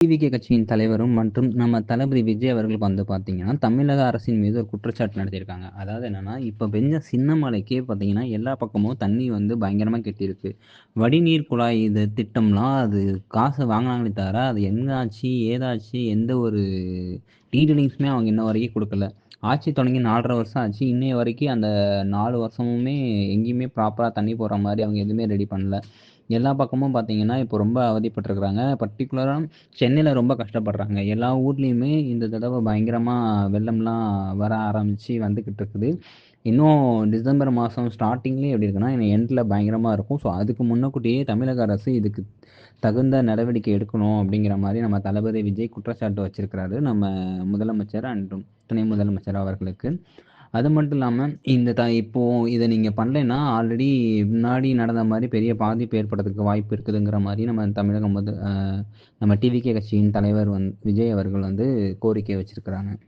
TVK கட்சியின் தலைவரும் மற்றும் நம்ம தளபதி விஜய் அவர்கள் வந்து பார்த்தீங்கன்னா, தமிழக அரசின் மீது ஒரு குற்றச்சாட்டு நடத்தியிருக்காங்க. அதாவது என்னன்னா, இப்ப பெஞ்ச சின்ன மழைக்கே பார்த்தீங்கன்னா, எல்லா பக்கமும் தண்ணி வந்து பயங்கரமா கெட்டியிருக்கு. வடிநீர் குழாய் இது திட்டம்லாம் அது காசு வாங்குனாங்களே தவிர, அது என்ன ஆச்சு? ஏதாச்சு? எந்த ஒரு டீட்டெயிலிங்ஸுமே அவங்க இன்ன வரைக்கும் குடுக்கல. ஆட்சி தொடங்கி 4 1/2 வருஷம் ஆச்சு. இன்னைய வரைக்கும் அந்த 4 வருஷமுமே எங்கேயுமே ப்ராப்பரா தண்ணி போற மாரி அவங்க எதுவுமே ரெடி பண்ணல. எல்லா பக்கமும் பார்த்தீங்கன்னா, இப்போ ரொம்ப அவதிப்பட்டுருக்காங்க. பர்ட்டிகுலரா சென்னையில ரொம்ப கஷ்டப்படுறாங்க. எல்லா ஊர்லயுமே இந்த தடவ பயங்கரமா வெள்ளம்லாம் வர ஆரம்பிச்சு வந்துகிட்டு இருக்குது. இன்னும் டிசம்பர் மாசம் ஸ்டார்ட்டிங்லயே எப்படி இருக்குன்னா, எண்ட்ல பயங்கரமா இருக்கும். ஸோ, அதுக்கு முன்னக்கூட்டியே தமிழக அரசு இதுக்கு தகுந்த நடவடிக்கை எடுக்கணும் அப்படிங்கிற மாரி நம்ம தளபதி விஜய் குற்றச்சாட்டு வச்சிருக்கிறாரு. நம்ம முதலமைச்சர் அண்ட் துணை முதலமைச்சர் அவர்களுக்கு. அது மட்டும் இல்லாம, இந்த இப்போ இத நீங்க பண்ணலைன்னா, ஆல்ரெடி முன்னாடி நடந்த மாரி பெரிய பாதிப்பு ஏற்படுறதுக்கு வாய்ப்பு இருக்குதுங்கிற மாரி நம்ம தமிழக நம்ம டிவிகே கட்சியின் தலைவர் விஜய் அவர்கள் வந்து கோரிக்கை வச்சிருக்கிறாங்க.